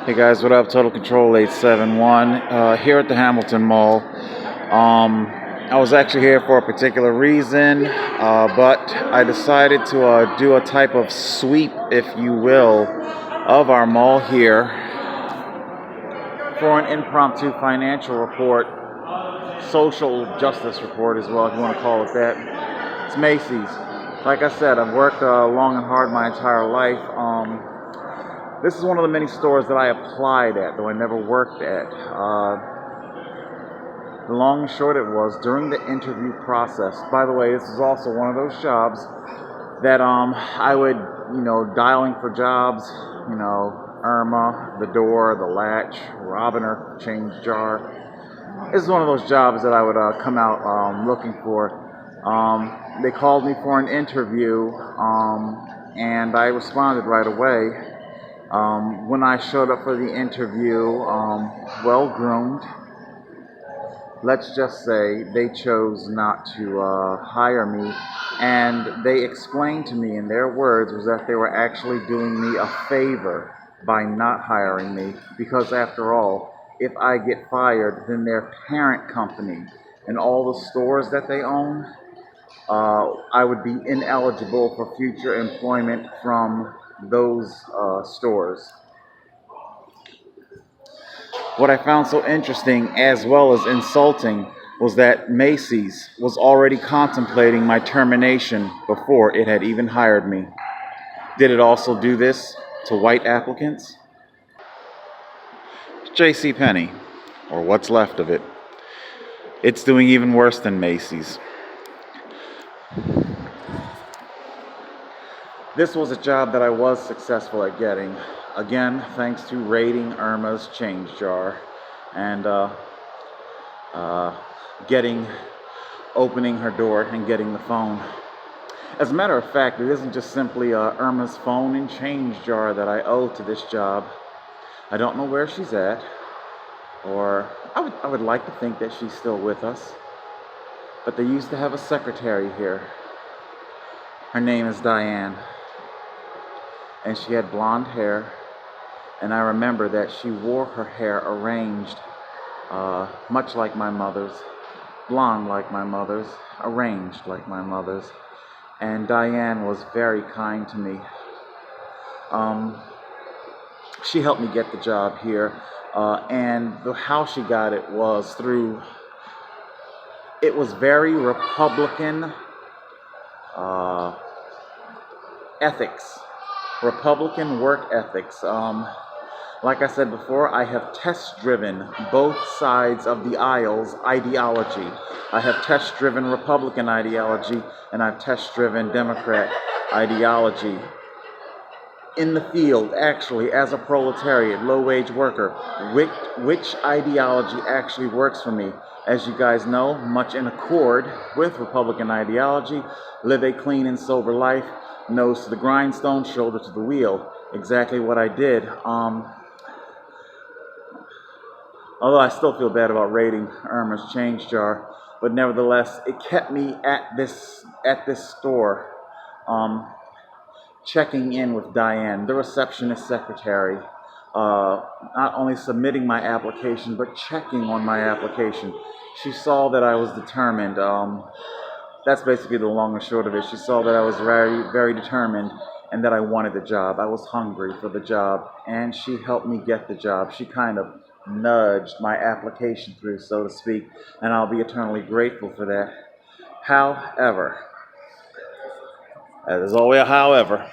Hey guys, what up? Total Control 871 here at the Hamilton Mall. I was actually here for a particular reason, but I decided to do a type of sweep, if you will, of our mall here for an impromptu financial report, social justice report as well, if you want to call it that. It's Macy's. Like I said, I've worked long and hard my entire life. This is one of the many stores that I applied at, though I never worked at. The long and short it was, during the interview process, by the way, this is also one of those jobs that I would, dialing for jobs, Irma, the door, the latch, robbing her change jar. This is one of those jobs that I would come out looking for. They called me for an interview, and I responded right away. When I showed up for the interview, well-groomed, let's just say they chose not to hire me, and they explained to me in their words was that they were actually doing me a favor by not hiring me, because after all, if I get fired, then their parent company and all the stores that they own, I would be ineligible for future employment from those stores. What I found so interesting as well as insulting was that Macy's was already contemplating my termination before it had even hired me. Did it also do this to white applicants? JCPenney, or what's left of it. It's doing even worse than Macy's. This was a job that I was successful at getting. Again, thanks to raiding Irma's change jar and opening her door and getting the phone. As a matter of fact, it isn't just simply Irma's phone and change jar that I owe to this job. I don't know where she's at, or I would like to think that she's still with us. But they used to have a secretary here. Her name is Diane. And she had blonde hair, and I remember that she wore her hair arranged, much like my mother's, blonde like my mother's, arranged like my mother's, and Diane was very kind to me. She helped me get the job here, and how she got it was through, it was very Republican ethics. Republican work ethics. Like I said before, I have test-driven both sides of the aisle's ideology. I have test-driven Republican ideology, and I've test-driven Democrat ideology. In the field, actually, as a proletariat, low-wage worker, which ideology actually works for me? As you guys know, much in accord with Republican ideology, live a clean and sober life, nose to the grindstone, shoulder to the wheel. Exactly what I did. Although I still feel bad about raiding Irma's change jar, but nevertheless, it kept me at this store, checking in with Diane, the receptionist secretary, not only submitting my application, but checking on my application. She saw that I was determined. That's basically the long and short of it. She saw that I was very, very determined and that I wanted the job. I was hungry for the job, and she helped me get the job. She kind of nudged my application through, so to speak, and I'll be eternally grateful for that. However, there's always a however,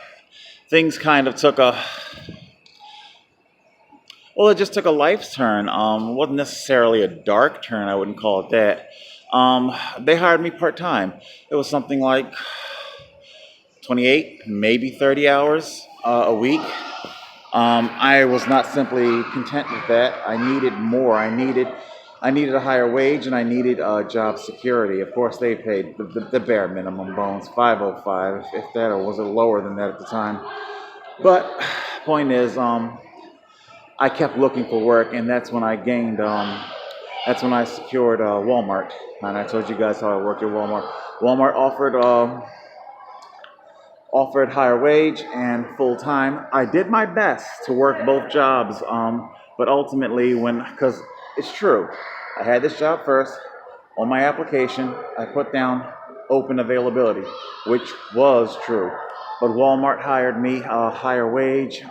things kind of took a, well, it just took a life's turn. It wasn't necessarily a dark turn, I wouldn't call it that. They hired me part-time. It was something like 28, maybe 30 hours a week. I was not simply content with that. I needed more. I needed a higher wage, and I needed job security. Of course, they paid the bare minimum bones, $5.05, if that, or was it lower than that at the time. But point is, I kept looking for work, and that's when I gained. That's when I secured Walmart, and I told you guys how I worked at Walmart. Walmart offered higher wage and full time. I did my best to work both jobs, but ultimately, because it's true, I had this job first. On my application, I put down open availability, which was true. But Walmart hired me a higher wage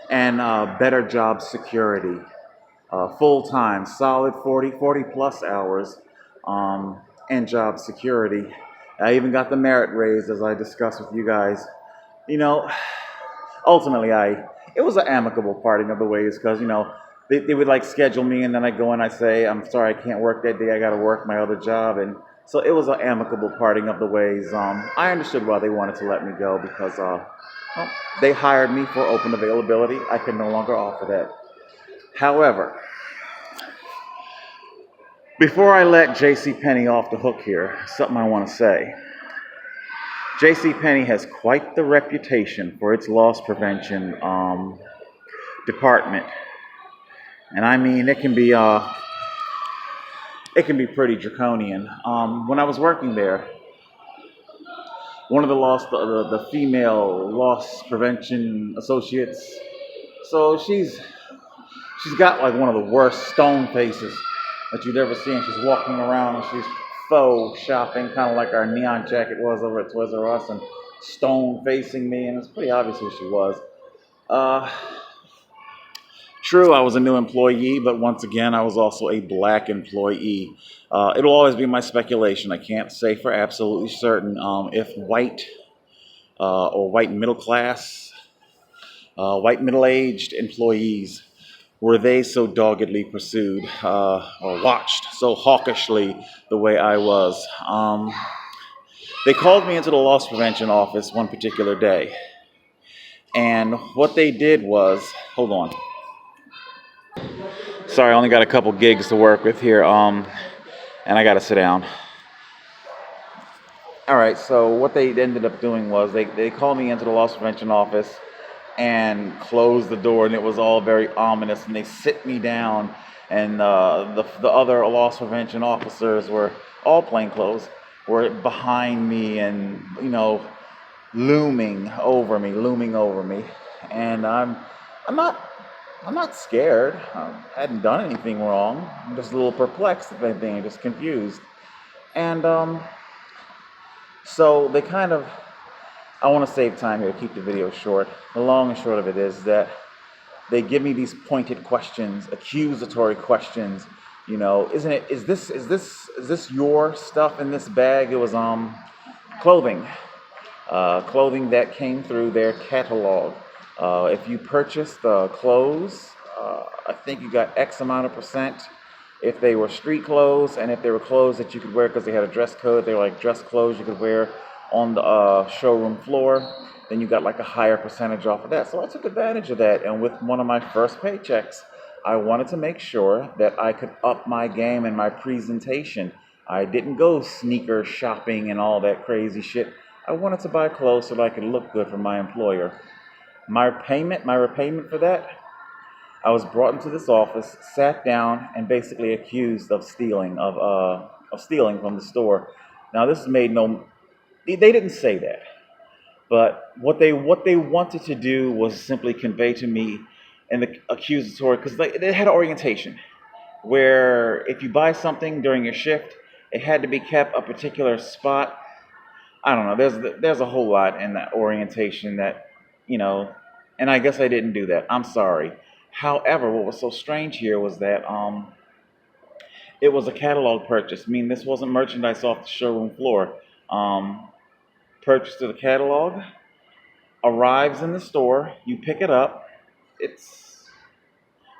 and better job security. Full time, solid 40 plus hours, and job security. I even got the merit raise, as I discussed with you guys. You know, ultimately, it was an amicable parting of the ways, because they would like schedule me, and then I go and I say, I'm sorry, I can't work that day. I got to work my other job, and so it was an amicable parting of the ways. I understood why they wanted to let me go, because they hired me for open availability. I could no longer offer that. However, before I let JCPenney off the hook here, something I want to say. JCPenney has quite the reputation for its loss prevention department, and I mean it can be pretty draconian. When I was working there, one of the female loss prevention associates, so she's got like one of the worst stone faces that you've ever seen. She's walking around and she's faux shopping, kind of like our neon jacket was over at Toys R Us, and stone facing me, and it's pretty obvious who she was. True, I was a new employee, but once again, I was also a black employee. It'll always be my speculation. I can't say for absolutely certain if white or white middle class, white middle-aged employees, were they so doggedly pursued or watched so hawkishly the way I was. They called me into the loss prevention office one particular day, and what they did was, hold on. Sorry, I only got a couple gigs to work with here, and I got to sit down. All right, so what they ended up doing was they called me into the loss prevention office and closed the door, and it was all very ominous, and they sit me down, and the other loss prevention officers were all plainclothes, were behind me and looming over me, and I'm not scared. I hadn't done anything wrong. I'm just a little perplexed, if anything, just confused. And so they kind of, I want to save time here to keep the video short. The long and short of it is that they give me these pointed questions, accusatory questions. Is this your stuff in this bag? It was clothing that came through their catalog. If you purchased clothes, I think you got X amount of percent. If they were street clothes, and if they were clothes that you could wear because they had a dress code, they were like dress clothes you could wear on the showroom floor, then you got like a higher percentage off of that. So I took advantage of that, and with one of my first paychecks, I wanted to make sure that I could up my game and my presentation. I didn't go sneaker shopping and all that crazy shit. I wanted to buy clothes so that I could look good for my employer. My repayment for that, I was brought into this office, sat down, and basically accused of stealing from the store. Now this made they didn't say that, but what they wanted to do was simply convey to me in the accusatory, because they had an orientation where if you buy something during your shift, it had to be kept a particular spot. I don't know. There's a whole lot in that orientation that, and I guess I didn't do that. I'm sorry. However, what was so strange here was that it was a catalog purchase. I mean, this wasn't merchandise off the showroom floor. Purchase to the catalog, arrives in the store, you pick it up.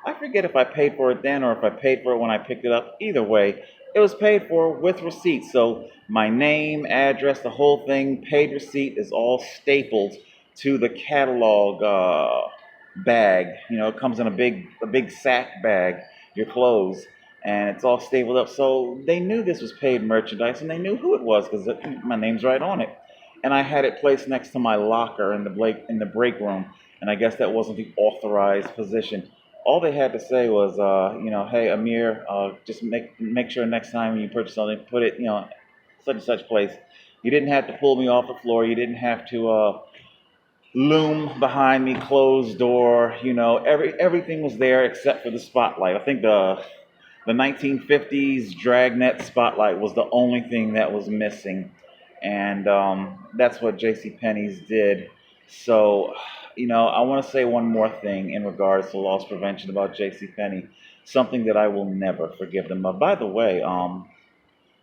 I forget if I paid for it then or if I paid for it when I picked it up. Either way, it was paid for with receipt. So my name, address, the whole thing, paid receipt is all stapled to the catalog bag. It comes in a big sack bag, your clothes, and it's all stapled up. So they knew this was paid merchandise, and they knew who it was because my name's right on it. And I had it placed next to my locker in the break room, and I guess that wasn't the authorized position. All they had to say was, hey, Amir, just make sure next time you purchase something, put it, such and such place. You didn't have to pull me off the floor. You didn't have to loom behind me, closed door. You know, everything was there except for the spotlight. I think the 1950s dragnet spotlight was the only thing that was missing, and that's what JCPenney's did. So, you know, I want to say one more thing in regards to loss prevention about JCPenney, something that I will never forgive them of. By the way, I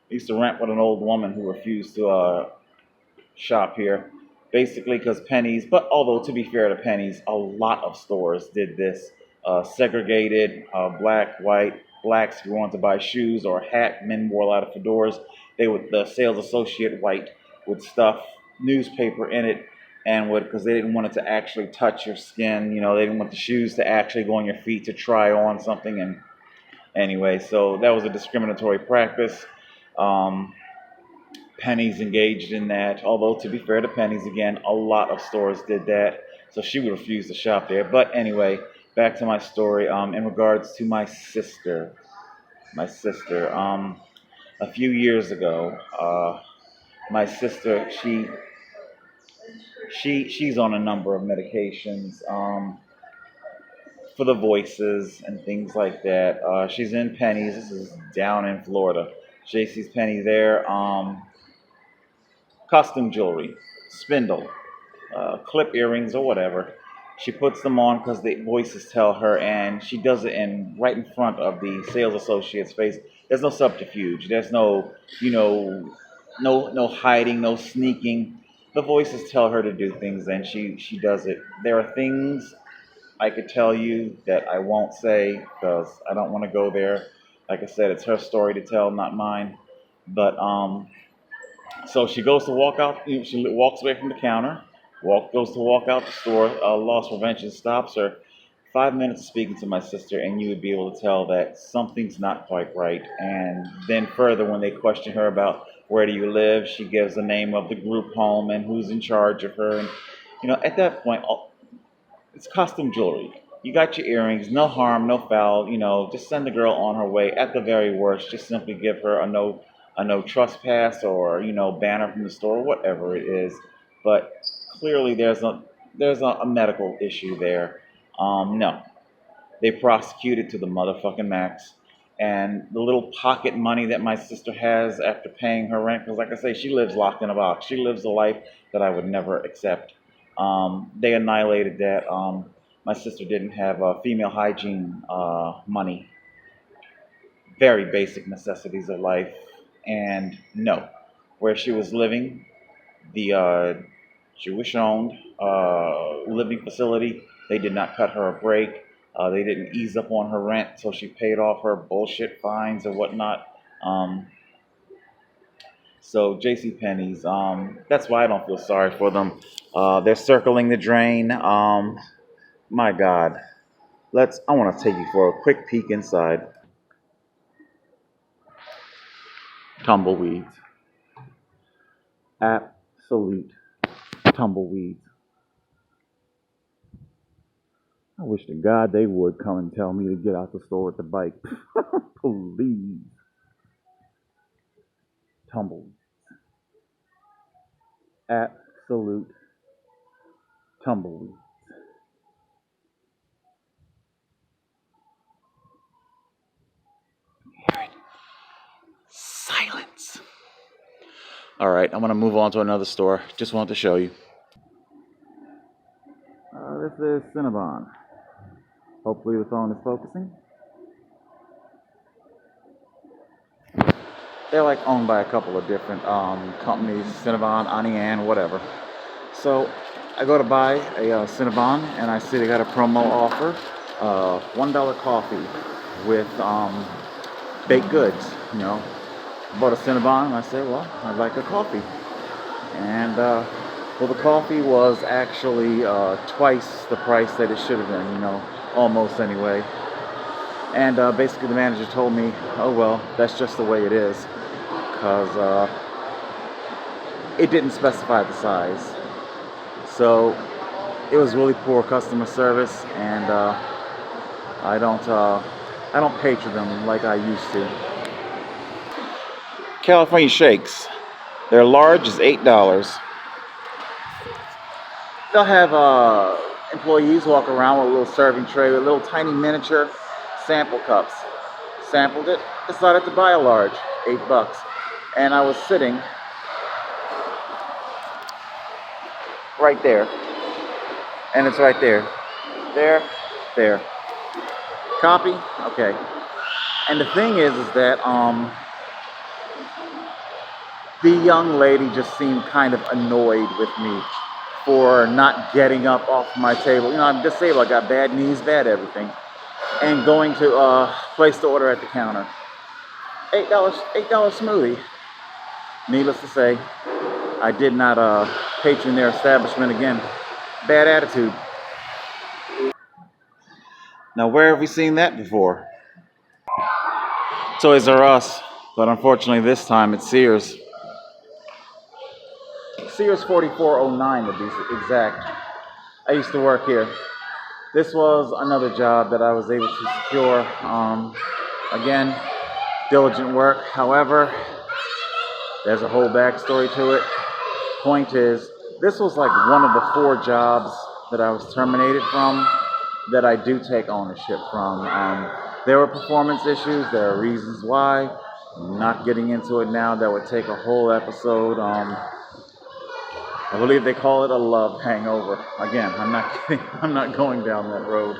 used to rent with an old woman who refused to shop here, basically because Penny's, but although to be fair to Penny's, a lot of stores did this, segregated, black, white, blacks if you wanted to buy shoes or a hat, men wore a lot of fedoras, the sales associate white would stuff newspaper in it and would, because they didn't want it to actually touch your skin, you know, they didn't want the shoes to actually go on your feet to try on something, and anyway, so that was a discriminatory practice. Penny's engaged in that, although to be fair to Penny's, again, a lot of stores did that, so she would refuse to shop there. But anyway, back to my story. In regards to my sister, a few years ago, my sister, she's on a number of medications, for the voices and things like that. She's in Penny's. This is down in Florida. JC's Penny there. Custom jewelry, spindle, clip earrings or whatever. She puts them on because the voices tell her, and she does it right in front of the sales associate's face. There's no subterfuge. There's no, you know, no hiding, no sneaking. The voices tell her to do things, and she does it. There are things I could tell you that I won't say because I don't want to go there. Like I said, it's her story to tell, not mine. But so she goes to walk out. She walks away from the counter. Goes to walk out the store. Loss prevention stops her. 5 minutes of speaking to my sister, and you would be able to tell that something's not quite right. And then further, when they question her about where do you live, she gives the name of the group home and who's in charge of her. And you know, at that point, it's custom jewelry. You got your earrings, no harm, no foul. You know, just send the girl on her way. At the very worst, just simply give her a no trespass, or you know, ban her from the store, whatever it is. But clearly, there's a medical issue there. No, they prosecuted to the motherfucking max. And the little pocket money that my sister has after paying her rent, because like I say, she lives locked in a box. She lives a life that I would never accept. They annihilated that. My sister didn't have female hygiene money, very basic necessities of life. And no, where she was living, the Jewish-owned living facility, they did not cut her a break. They didn't ease up on her rent, so she paid off her bullshit fines and whatnot. So JCPenney's, that's why I don't feel sorry for them. They're circling the drain. My God, I want to take you for a quick peek inside. Tumbleweeds, absolute tumbleweeds. I wish to God they would come and tell me to get out the store with the bike. Please. Tumbleweeds. Absolute tumbleweeds. Hear it. Silence. All right, I'm going to move on to another store. Just wanted to show you. This is Cinnabon. Hopefully the phone is focusing. They're like owned by a couple of different companies, Cinnabon, Anian, whatever. So I go to buy a Cinnabon, and I see they got a promo offer, $1 coffee with baked goods. You know, bought a Cinnabon, and I said, well, I'd like a coffee. And well, the coffee was actually twice the price that it should have been. You know, almost anyway. And basically the manager told me, oh well, that's just the way it is, because it didn't specify the size. So it was really poor customer service, and I don't patron them like I used to. California Shakes. Their large is $8. They'll have employees walk around with a little serving tray with little tiny miniature sample cups. Sampled it, decided to buy a large, $8. And I was sitting right there, and it's right there. There, there. Copy? Okay. And the thing is that the young lady just seemed kind of annoyed with me for not getting up off my table. You know, I'm disabled, I got bad knees, bad everything. And going to place the order at the counter. $8 smoothie. Needless to say, I did not patron their establishment again. Bad attitude. Now, where have we seen that before? Toys R Us, but unfortunately this time it's Sears. Sears 4409 to be exact. I used to work here. This was another job that I was able to secure. Again, diligent work. However, there's a whole backstory to it. Point is, this was like one of the 4 jobs that I was terminated from that I do take ownership from. There were performance issues. There are reasons why. I'm not getting into it now. That would take a whole episode. I believe they call it a love hangover. Again, I'm not kidding. I'm not going down that road.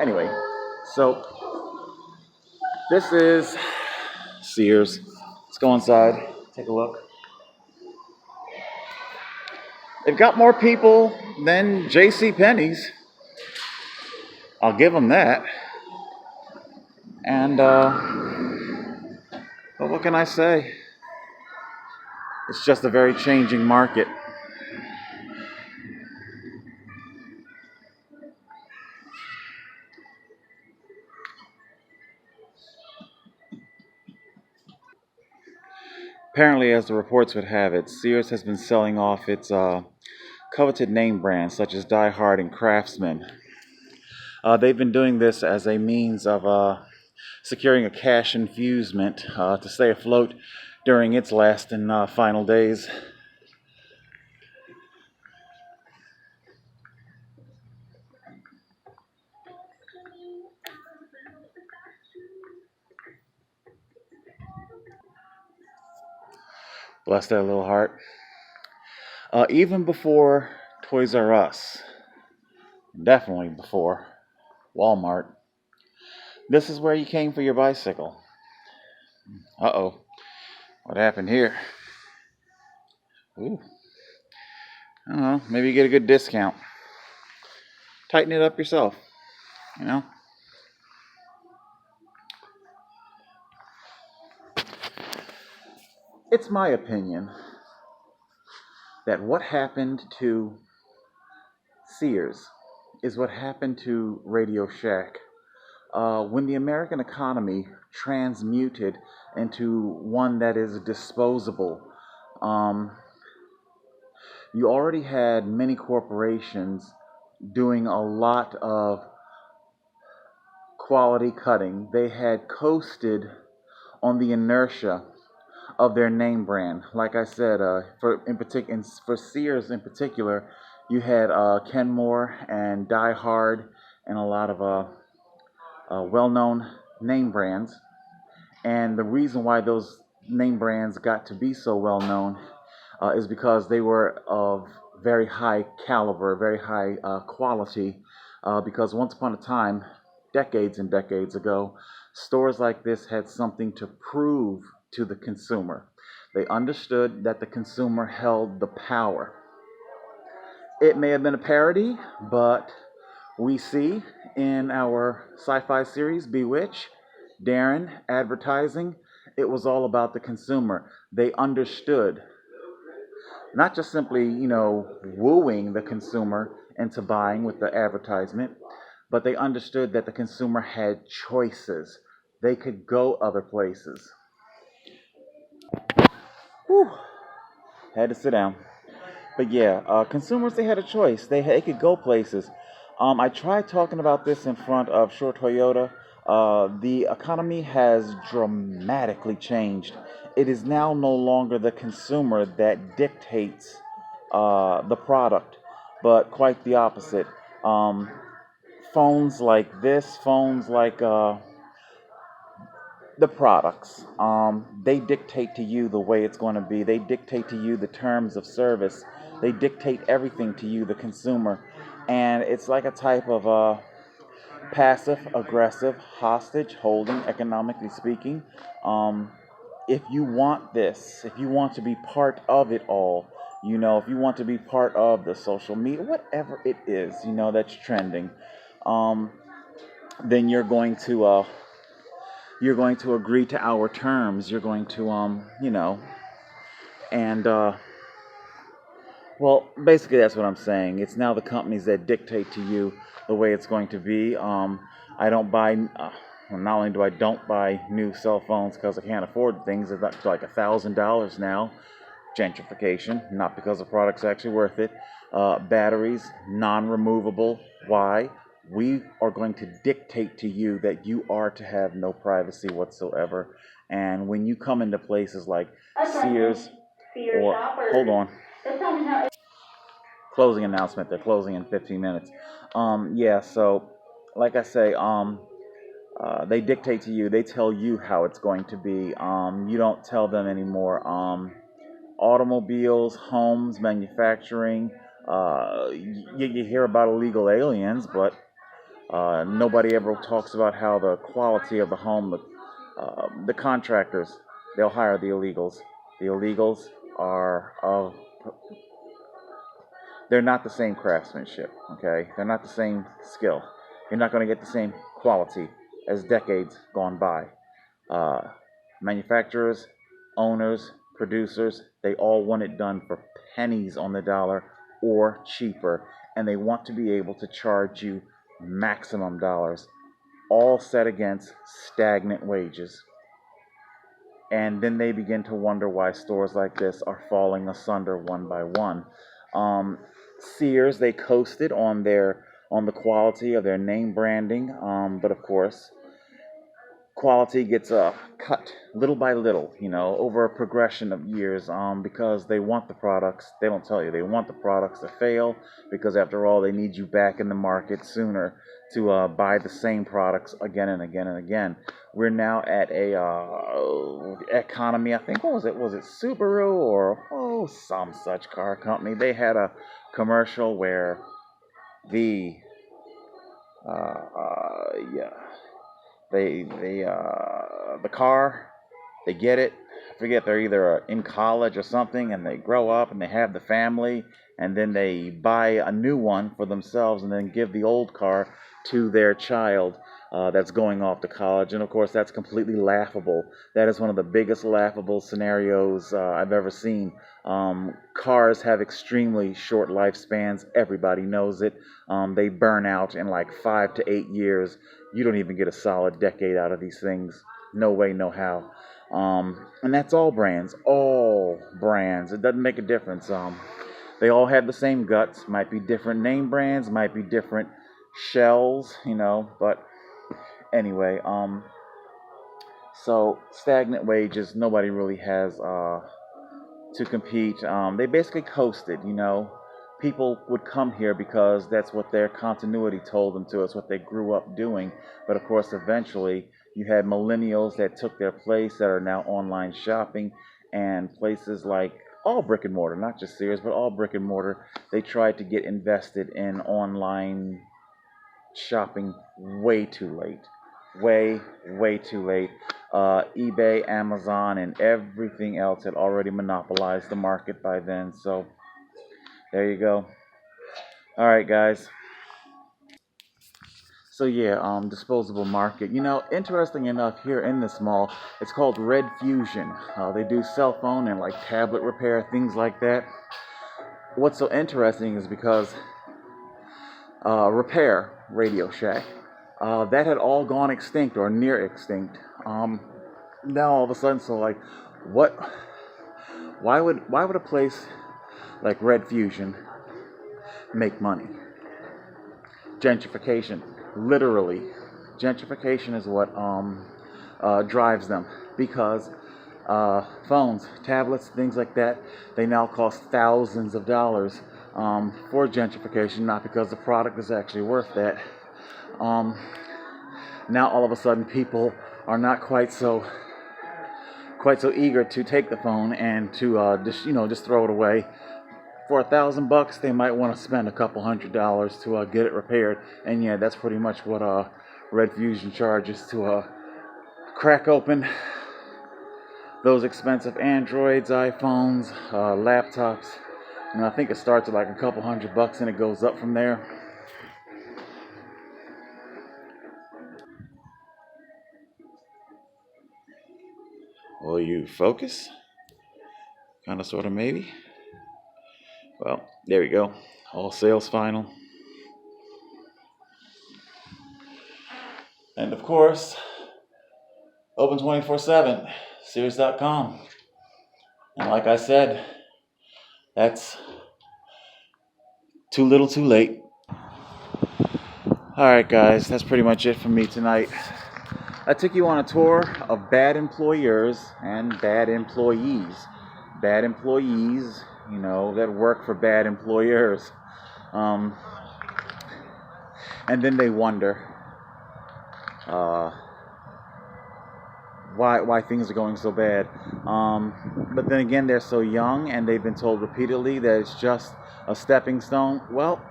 Anyway, so this is Sears. Let's go inside, take a look. They've got more people than JCPenney's. I'll give them that. And, but what can I say? It's just a very changing market. Apparently, as the reports would have it, Sears has been selling off its coveted name brands such as Die Hard and Craftsman. They've been doing this as a means of securing a cash infusement to stay afloat during its last and final days. Bless their little heart. Even before Toys R Us, definitely before Walmart, this is where you came for your bicycle. Uh-oh. What happened here? Ooh. I don't know. Maybe you get a good discount. Tighten it up yourself. You know? It's my opinion that what happened to Sears is what happened to Radio Shack. When the American economy transmuted into one that is disposable, you already had many corporations doing a lot of quality cutting. They had coasted on the inertia of their name brand. Like I said, for Sears in particular, you had Kenmore and Die Hard and a lot of well-known name brands. And the reason why those name brands got to be so well-known is because they were of very high caliber, very high quality. Because once upon a time, decades and decades ago, stores like this had something to prove to the consumer. They understood that the consumer held the power. It may have been a parody, but we see in our sci-fi series, Bewitched, Darren, advertising, it was all about the consumer. They understood, not just simply, wooing the consumer into buying with the advertisement, but they understood that the consumer had choices. They could go other places. Whew. Had to sit down. But yeah, consumers, they had a choice. They could go places. I tried talking about this in front of Short Toyota. The economy has dramatically changed. It is now no longer the consumer that dictates the product, but quite the opposite. Um, Phones like this, phones like the products, they dictate to you the way it's going to be. They dictate to you the terms of service. They dictate everything to you, the consumer. And it's like a type of passive aggressive hostage holding, economically speaking. Um, if you want this, if you want to be part of it all, if you want to be part of the social media, whatever it is, that's trending, um, then you're going to agree to our terms. You're going to and well, basically that's what I'm saying. It's now the companies that dictate to you the way it's going to be. I don't buy. Well, not only do I don't buy new cell phones because I can't afford things. It's up to like $1,000 now. Gentrification, not because the product's actually worth it. Batteries, non-removable. Why? We are going to dictate to you that you are to have no privacy whatsoever. And when you come into places like Sears, or hold on, closing announcement. They're closing in 15 minutes. Yeah. So, like I say, they dictate to you. They tell you how it's going to be. You don't tell them anymore. Automobiles, homes, manufacturing. You hear about illegal aliens, but nobody ever talks about how the quality of the home, the contractors, they'll hire the illegals. The illegals are of they're not the same craftsmanship, okay? They're not the same skill. You're not going to get the same quality as decades gone by. Uh, Manufacturers, owners, producers, they all want it done for pennies on the dollar or cheaper, and they want to be able to charge you maximum dollars, all set against stagnant wages. And then they begin to wonder why stores like this are falling asunder one by one. Um, Sears, they coasted on the quality of their name branding, but of course, quality gets cut little by little, over a progression of years, because they want the products. They don't tell you they want the products to fail because, after all, they need you back in the market sooner to buy the same products again and again and again. We're now at a economy. I think, what was it? Was it Subaru or some such car company? They had a commercial where the yeah, the car, they get it. I forget, they're either in college or something, and they grow up and they have the family, and then they buy a new one for themselves and then give the old car to their child that's going off to college. And of course, that's completely laughable. That is one of the biggest laughable scenarios I've ever seen. Cars have extremely short lifespans. Everybody knows it. They burn out in like 5 to 8 years. You don't even get a solid decade out of these things. No way, no how. And that's all brands. All brands. It doesn't make a difference. They all have the same guts. Might be different name brands. Might be different shells. But anyway. So stagnant wages. Nobody really has to compete. They basically coasted. People would come here because that's what their continuity told them to. It's what they grew up doing. But of course, eventually, you had millennials that took their place that are now online shopping, and places like all brick and mortar, not just Sears, but all brick and mortar, they tried to get invested in online shopping way too late. Way too late. eBay, Amazon, and everything else had already monopolized the market by then. So there you go. All right, guys. So yeah, disposable market. Interesting enough, here in this mall, it's called Red Fusion. They do cell phone and like tablet repair, things like that. What's so interesting is because Repair Radio Shack, that had all gone extinct or near extinct. Now all of a sudden, so like, what? Why would a place like Red Fusion make money? Gentrification, literally Gentrification is what drives them, because phones, tablets, things like that, they now cost thousands of dollars for gentrification, not because the product is actually worth that. Now all of a sudden people are not quite so eager to take the phone and to just throw it away. For $1,000, they might want to spend a couple $100 to get it repaired. And yeah, that's pretty much what Red Fusion charges to crack open those expensive Androids, iPhones, laptops. And I think it starts at like a couple $100 and it goes up from there. Will you focus? Kind of, sort of, maybe. Well, there we go. All sales final. And of course, open 24/7, Sears.com. And like I said, that's too little too late. Alright guys, that's pretty much it from me tonight. I took you on a tour of bad employers and bad employees. Bad employees, that work for bad employers. And then they wonder why things are going so bad. But then again, they're so young and they've been told repeatedly that it's just a stepping stone. Well,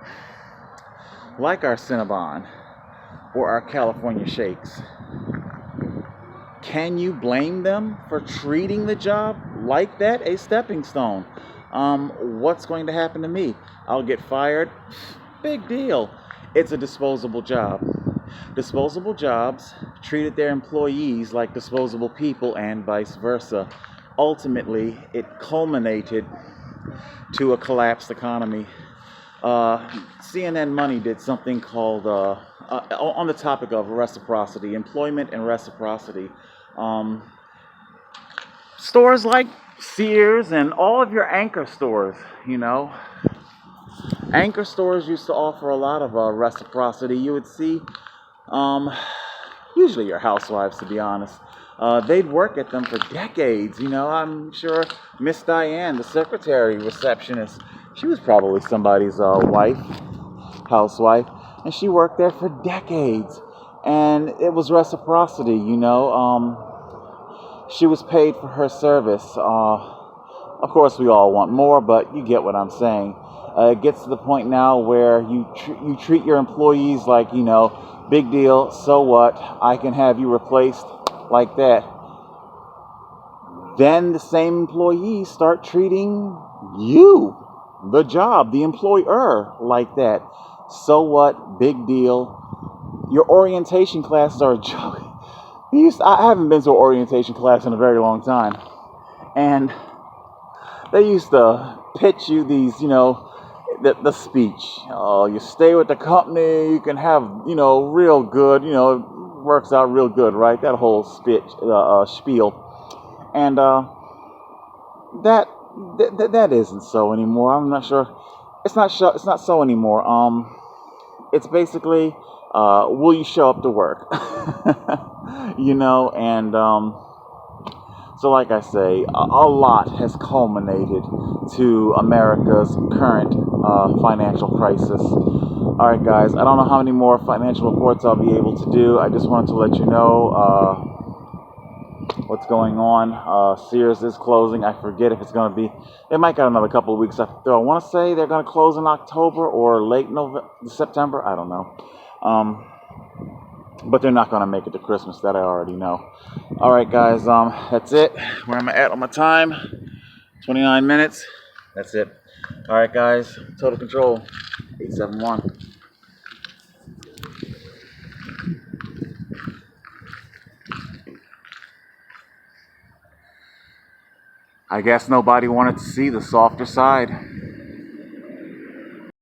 like our Cinnabon or our California Shakes, can you blame them for treating the job like that, a stepping stone? What's going to happen to me? I'll get fired? Big deal. It's a disposable job. Disposable jobs treated their employees like disposable people and vice versa. Ultimately, it culminated to a collapsed economy. CNN Money did something called, on the topic of reciprocity, employment and reciprocity. Stores like Sears and all of your anchor stores, Anchor stores used to offer a lot of reciprocity. You would see, usually your housewives, to be honest, they'd work at them for decades. I'm sure Miss Diane, the secretary receptionist, she was probably somebody's housewife, and she worked there for decades. And it was reciprocity, she was paid for her service. Of course, we all want more, but you get what I'm saying. It gets to the point now where you treat your employees like, big deal, so what? I can have you replaced like that. Then the same employees start treating you, the job, the employer, like that. So what? Big deal. Your orientation classes are a joke. I haven't been to an orientation class in a very long time. And they used to pitch you these, the speech. You stay with the company, you can have, real good, it works out real good, right? That whole spiel. And that isn't so anymore. I'm not sure. It's not so anymore. It's basically, will you show up to work? And so like I say, a lot has culminated to America's current financial crisis. All right, guys, I don't know how many more financial reports I'll be able to do. I just wanted to let you know what's going on. Sears is closing. I forget if it's going to be, they might got another couple of weeks after. I want to say they're going to close in October or late September. I don't know. But they're not going to make it to Christmas. That I already know. All right, guys. That's it. Where am I at on my time? 29 minutes. That's it. All right, guys. Total Control. 871. I guess nobody wanted to see the softer side.